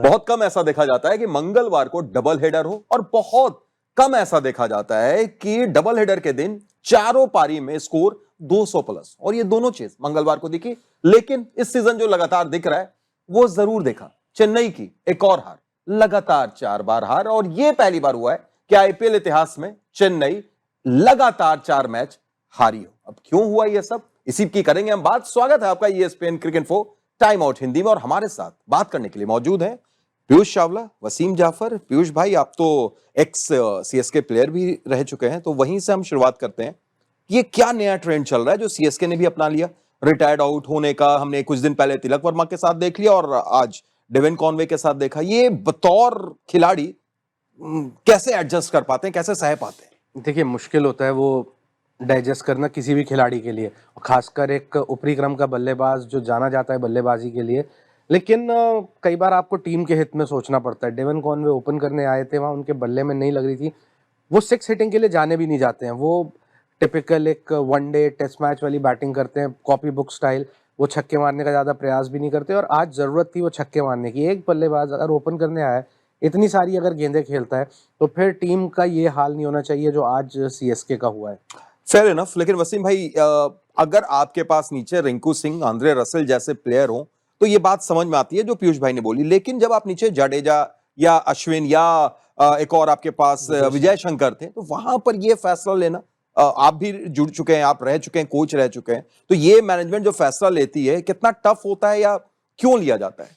बहुत कम ऐसा देखा जाता है कि मंगलवार को डबल हेडर हो, और बहुत कम ऐसा देखा जाता है कि डबल हेडर के दिन चारों पारी में स्कोर 200 प्लस, और ये दोनों चीज मंगलवार को दिखी। लेकिन इस सीजन जो लगातार दिख रहा है वो जरूर देखा, चेन्नई की एक और हार, लगातार 4 बार हार, और ये पहली बार हुआ है कि आईपीएल इतिहास में चेन्नई लगातार 4 मैच हारी हो। अब क्यों हुआ ये सब, इसी की करेंगे हम बात। स्वागत है आपका ESPN cricket info time out Hindi में, और हमारे साथ बात करने के लिए मौजूद है पीयूष चावला, वसीम जाफर। पीयूष भाई, आप तो एक्स सीएसके प्लेयर भी रह चुके हैं, तो वहीं से हम शुरुआत करते हैं। ये क्या नया ट्रेंड चल रहा है जो सीएसके ने भी अपना लिया, रिटायर्ड आउट होने का? हमने कुछ दिन पहले तिलक वर्मा के साथ देख लिया और आज डेविन कॉनवे के साथ देखा। ये बतौर खिलाड़ी कैसे एडजस्ट कर पाते हैं, कैसे सह पाते हैं? देखिए, मुश्किल होता है वो डाइजेस्ट करना किसी भी खिलाड़ी के लिए, खासकर एक ऊपरी क्रम का बल्लेबाज जो जाना जाता है बल्लेबाजी के लिए। लेकिन कई बार आपको टीम के हित में सोचना पड़ता है। डेवन कॉनवे ओपन करने आए थे, वहाँ उनके बल्ले में नहीं लग रही थी। वो 6 हिटिंग के लिए जाने भी नहीं जाते हैं। वो टिपिकल एक वनडे टेस्ट मैच वाली बैटिंग करते हैं, कॉपी बुक स्टाइल। वो छक्के मारने का ज़्यादा प्रयास भी नहीं करते, और आज ज़रूरत थी वो छक्के मारने की। एक बल्लेबाज अगर ओपन करने आया है, इतनी सारी अगर गेंदें खेलता है, तो फिर टीम का ये हाल नहीं होना चाहिए जो आज सीएसके का हुआ है। Fair enough. लेकिन वसीम भाई, अगर आपके पास नीचे रिंकू सिंह, आंद्रे रसेल जैसे प्लेयर हो तो ये बात समझ में आती है जो पीयूष भाई ने बोली। लेकिन जब आप नीचे जडेजा या अश्विन या एक और आपके पास विजय शंकर थे, तो वहां पर ये फैसला लेना, आप भी जुड़ चुके हैं, आप रह चुके हैं, कोच रह चुके हैं, तो ये मैनेजमेंट जो फैसला लेती है कितना टफ होता है या क्यों लिया जाता है?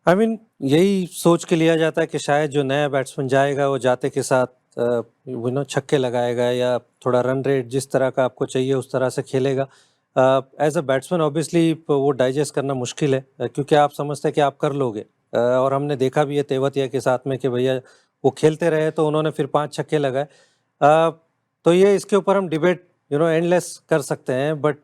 I mean, यही सोच के लिया जाता है कि शायद जो नया बैट्समैन जाएगा वो जाते के साथ छक्के लगाएगा या थोड़ा रन रेट जिस तरह का आपको चाहिए उस तरह से खेलेगा। एज अ बैट्समैन ऑब्वियसली वो डाइजेस्ट करना मुश्किल है, क्योंकि आप समझते हैं कि आप कर लोगे। और हमने देखा भी है तेवतिया के साथ में कि भैया वो खेलते रहे तो उन्होंने फिर 5 छक्के लगाए। तो ये इसके ऊपर हम डिबेट एंडलेस कर सकते हैं, बट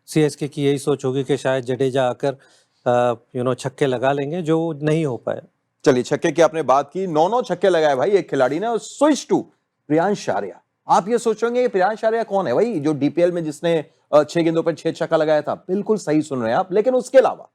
सीएसके की यही सोच होगी कि शायद जडेजा आकर छक्के लगा लेंगे, जो नहीं हो पाया। चलिए, छक्के की आपने बात की, 9 छक्के लगाए भाई एक खिलाड़ी ने, स्विच टू प्रियांश आर्या। आप ये सोचेंगे प्रियांश आर्या कौन है भाई, जो डीपीएल में जिसने 6 गेंदों पर 6 छक्का लगाया था? बिल्कुल सही सुन रहे हैं आप। लेकिन उसके अलावा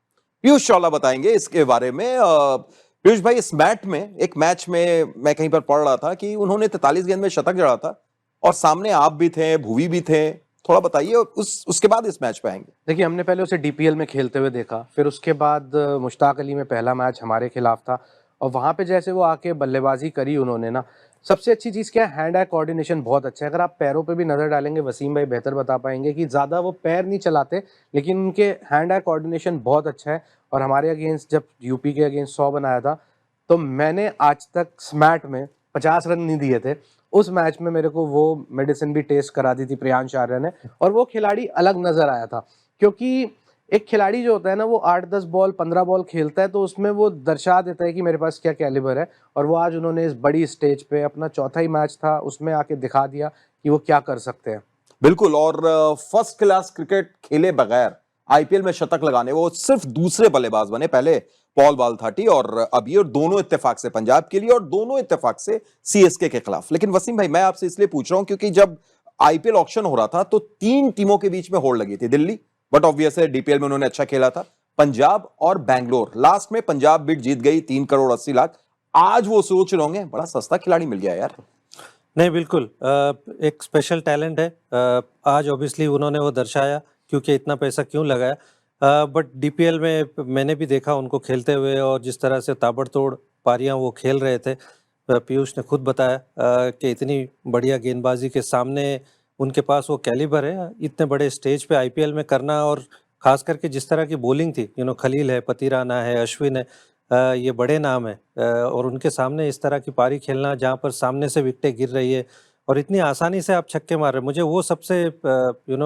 पीयूष चावला बताएंगे इसके बारे में। पीयूष भाई, इस एक मैच में मैं कहीं पर पढ़ रहा था कि उन्होंने 43 गेंद में शतक जड़ा था, और सामने आप भी थे, भुवी भी थे। थोड़ा बताइए, उसके बाद इस मैच पे आएंगे। देखिए, हमने पहले उसे डीपीएल में खेलते हुए देखा, फिर उसके बाद मुश्ताक अली में पहला मैच हमारे खिलाफ था, और वहाँ पे जैसे वो आके बल्लेबाजी करी उन्होंने ना, सबसे अच्छी चीज़ क्या है, हैंड आई कोऑर्डिनेशन बहुत अच्छा है। अगर आप पैरों पे भी नज़र डालेंगे, वसीम भाई बेहतर बता पाएंगे कि ज़्यादा वो पैर नहीं चलाते, लेकिन उनके हैंड आई कोऑर्डिनेशन बहुत अच्छा है। और हमारे अगेंस्ट जब यूपी के अगेंस्ट 100 बनाया था, तो मैंने आज तक स्मैट में 50 रन नहीं दिए थे। उस मैच में मेरे को वो मेडिसिन भी टेस्ट करा दी थी प्रियांश आर्या ने, और वो खिलाड़ी अलग नजर आया था। क्योंकि एक खिलाड़ी जो होता है ना, वो 8-10 बॉल 15 बॉल खेलता है, तो उसमें वो दर्शा देता है कि मेरे पास क्या कैलिबर है। और वो आज उन्होंने इस बड़ी स्टेज पे, अपना चौथा ही मैच था, उसमें आके दिखा दिया कि वो क्या कर सकते हैं। बिल्कुल। और फर्स्ट क्लास क्रिकेट खेले बगैर आईपीएल में शतक लगाने, वो सिर्फ दूसरे बल्लेबाज बने। पहले पॉल बालथाटी और अब ये, और दोनों इत्तेफाक से पंजाब के लिए और दोनों इत्तेफाक से सीएसके के खिलाफ। लेकिन वसीम भाई, मैं आपसे इसलिए पूछ रहा हूं क्योंकि जब आईपीएल ऑक्शन हो रहा था तो 3 टीमों के बीच में होड़ लगी थी। दिल्ली, बट ऑब्वियस है डीपीएल में उन्होंने अच्छा खेला था, पंजाब और बैंगलोर। लास्ट में पंजाब बिड जीत गई 3 करोड़ 80 लाख। आज वो सोच रहे होंगे बड़ा सस्ता खिलाड़ी मिल गया यार। नहीं, बिल्कुल एक स्पेशल टैलेंट है। आज ऑब्वियसली उन्होंने वो दर्शाया, क्योंकि इतना पैसा क्यों लगाया। बट डीपीएल में मैंने भी देखा उनको खेलते हुए, और जिस तरह से ताबड़तोड़ पारियां वो खेल रहे थे। पीयूष ने खुद बताया कि इतनी बढ़िया गेंदबाजी के सामने उनके पास वो कैलिबर है इतने बड़े स्टेज पे आईपीएल में करना। और खास करके जिस तरह की बॉलिंग थी, खलील है, पतिराना है, अश्विन है, ये बड़े नाम है, और उनके सामने इस तरह की पारी खेलना जहाँ पर सामने से विकेटें गिर रही है और इतनी आसानी से आप छक्के मार रहे हैं। मुझे वो सबसे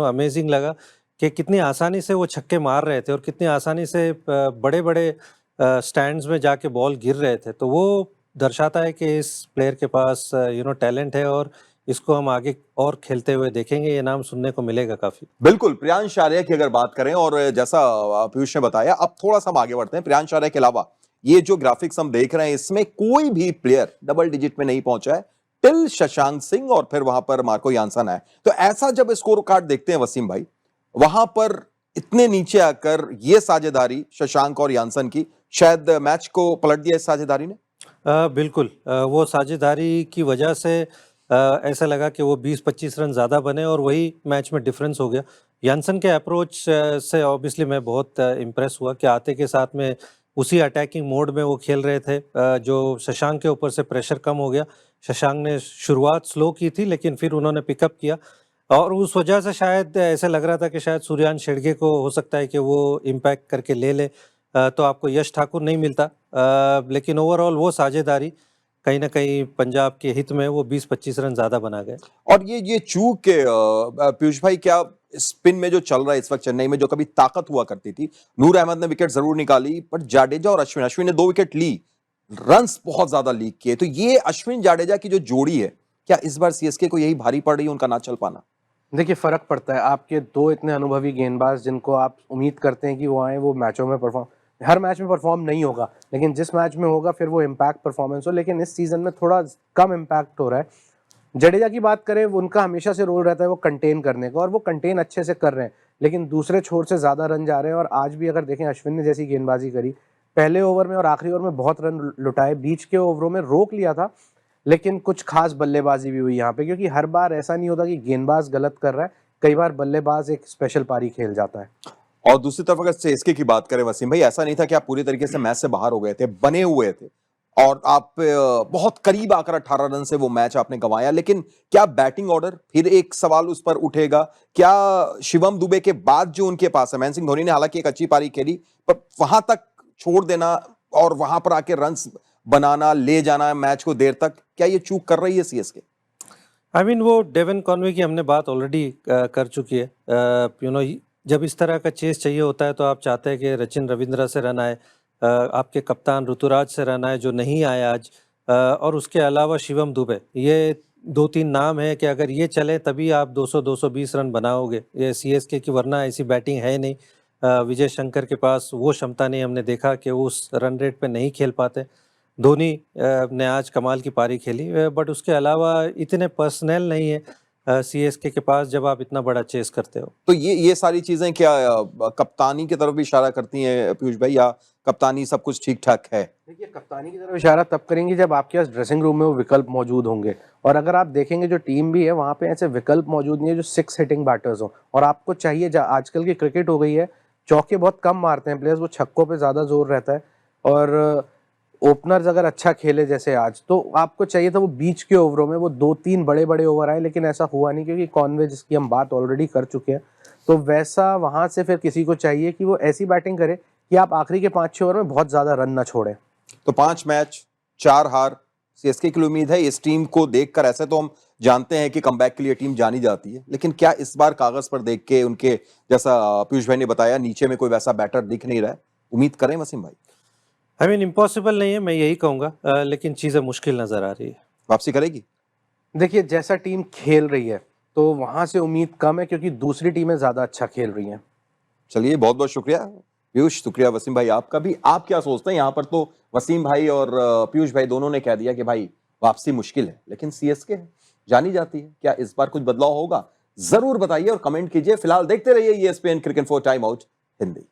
अमेजिंग लगा कि कितनी आसानी से वो छक्के मार रहे थे, और कितनी आसानी से बड़े बड़े स्टैंड्स में जाके बॉल गिर रहे थे। तो वो दर्शाता है कि इस प्लेयर के पास टैलेंट है, और इसको हम आगे और खेलते हुए देखेंगे। ये नाम सुनने को मिलेगा काफी। बिल्कुल। प्रियांश आर्या की अगर बात करें, और जैसा पीयूष ने बताया, अब थोड़ा सा हम आगे बढ़ते हैं। प्रियांश आर्या के अलावा ये जो ग्राफिक्स हम देख रहे हैं, इसमें कोई भी प्लेयर डबल डिजिट में नहीं पहुंचा है टिल शशांक सिंह, और फिर वहां पर मार्को यानसन है। तो ऐसा जब स्कोर कार्ड देखते हैं वसीम भाई, वहां पर इतने नीचे आकर ये साझेदारी शशांक और यानसन की शायद मैच को पलट दिया इस साझेदारी ने? बिल्कुल वो साझेदारी की वजह से ऐसा लगा कि वो 20-25 रन ज़्यादा बने और वही मैच में डिफरेंस हो गया। यानसन के अप्रोच से ऑब्वियसली मैं बहुत इम्प्रेस हुआ कि आते के साथ में उसी अटैकिंग मोड में वो खेल रहे थे। जो शशांक के ऊपर से प्रेशर कम हो गया। शशांक ने शुरुआत स्लो की थी लेकिन फिर उन्होंने पिकअप किया और उस वजह से शायद ऐसा लग रहा था कि शायद सूर्यवंशी शेड़गे को हो सकता है कि वो इम्पैक्ट करके ले ले तो आपको यश ठाकुर नहीं मिलता। लेकिन ओवरऑल वो साझेदारी कहीं न कहीं पंजाब के हित में वो 20-25 रन ज़्यादा बना गए। और ये चूक के पीयूष भाई, क्या स्पिन में जो चल रहा है इस वक्त चेन्नई में, जो कभी ताकत हुआ करती थी, नूर अहमद ने विकेट जरूर निकाली पर जाडेजा और अश्विन ने 2 विकेट ली, रन्स बहुत ज्यादा लीक किए, तो ये अश्विन जाडेजा की जो जोड़ी है, क्या इस बार सीएसके को यही भारी पड़ रही है उनका ना चल पाना? देखिए फर्क पड़ता है, आपके दो इतने अनुभवी गेंदबाज जिनको आप उम्मीद करते हैं कि वो आए, वो मैचों में परफॉर्म, हर मैच में परफॉर्म नहीं होगा लेकिन जिस मैच में होगा फिर वो इम्पैक्ट परफॉर्मेंस हो, लेकिन इस सीजन में थोड़ा कम इम्पैक्ट हो रहा है। जडेजा की बात करें, उनका हमेशा से रोल रहता है वो कंटेन करने का और वो कंटेन अच्छे से कर रहे हैं, लेकिन दूसरे छोर से ज़्यादा रन जा रहे हैं। और आज भी अगर देखें अश्विन ने जैसी गेंदबाजी करी पहले ओवर में और आखिरी ओवर में, बहुत रन लुटाए, बीच के ओवरों में रोक लिया था लेकिन कुछ खास बल्लेबाजी भी हुई यहाँ पे, क्योंकि हर बार ऐसा नहीं होता कि गेंदबाज गलत कर रहा है, कई बार बल्लेबाज एक स्पेशल पारी खेल जाता है। और दूसरी तरफ अगर सीएसके की बात करें वसीम भाई, ऐसा नहीं था कि आप पूरी तरीके से मैच से बाहर हो गए थे, बने हुए थे और आप बहुत करीब आकर 18 रन से वो मैच आपने गंवाया, लेकिन क्या बैटिंग ऑर्डर, फिर एक सवाल उस पर उठेगा, क्या शिवम दुबे के बाद जो उनके पास है, महेंद्र सिंह धोनी ने हालांकि एक अच्छी पारी खेली पर वहां तक छोड़ देना और वहां पर आके रन बनाना, ले जाना मैच को देर तक, क्या ये चूक कर रही है सीएसके? आई मीन वो डेवन कॉनवे की हमने बात ऑलरेडी कर चुकी है। जब इस तरह का चेस चाहिए होता है तो आप चाहते हैं कि सचिन रविंद्र से रन आए, आपके कप्तान ऋतुराज से रन आए जो नहीं आए आज, और उसके अलावा शिवम दुबे, ये 2-3 नाम है कि अगर ये चले तभी आप 200-220 रन बनाओगे ये सीएसके की, वरना ऐसी बैटिंग है नहीं। विजय शंकर के पास वो क्षमता नहीं, हमने देखा कि वो उस रन रेट पे नहीं खेल पाते। धोनी ने आज कमाल की पारी खेली, बट उसके अलावा इतने पर्सनल नहीं है सीएसके के पास जब आप इतना बड़ा चेस करते हो। तो ये सारी चीजें क्या कप्तानी की तरफ भी इशारा करती हैं पीयूष भाई, या कप्तानी सब कुछ ठीक ठाक है? देखिए कप्तानी की तरफ इशारा तब करेंगे जब आपके पास ड्रेसिंग रूम में वो विकल्प मौजूद होंगे, और अगर आप देखेंगे जो टीम भी है वहाँ पे ऐसे विकल्प मौजूद नहीं है जो 6 हिटिंग बैटर्स हो, और आपको चाहिए, आजकल की क्रिकेट हो गई है चौके बहुत कम मारते हैं प्लेयर्स, वो छक्कों पे ज़्यादा जोर रहता है, और ओपनर्स अगर अच्छा खेले जैसे आज, तो आपको चाहिए था वो बीच के ओवरों में वो 2-3 बड़े बड़े ओवर आए, लेकिन ऐसा हुआ नहीं क्योंकि कॉनवे, जिसकी हम बात ऑलरेडी कर चुके हैं, तो वैसा वहाँ से फिर किसी को चाहिए कि वो ऐसी बैटिंग करे कि आप आखिरी के 5-6 ओवर में बहुत ज़्यादा रन ना छोड़ें। तो 5 मैच 4 हार, सीएसके की उम्मीद है इस टीम को देखकर। ऐसे तो हम जानते हैं कि कमबैक के लिए टीम जानी जाती है, लेकिन क्या इस बार कागज पर देख के उनके, जैसा पीयूष भाई ने बताया, नीचे में कोई वैसा बैटर दिख नहीं रहा है, उम्मीद करें वसीम भाई? आई मीन इम्पॉसिबल नहीं है, मैं यही कहूँगा, लेकिन चीज़ें मुश्किल नज़र आ रही है। वापसी करेगी? देखिए जैसा टीम खेल रही है तो वहाँ से उम्मीद कम है, क्योंकि दूसरी टीमें ज़्यादा अच्छा खेल रही हैं। चलिए, बहुत बहुत शुक्रिया पीयूष, शुक्रिया वसीम भाई आपका भी। आप क्या सोचते हैं? यहाँ पर तो वसीम भाई और पीयूष भाई दोनों ने कह दिया कि भाई वापसी मुश्किल है, लेकिन सीएसके है, जानी जाती है। क्या इस बार कुछ बदलाव होगा? जरूर बताइए और कमेंट कीजिए। फिलहाल देखते रहिए ESPN cricket 4 time out Hindi.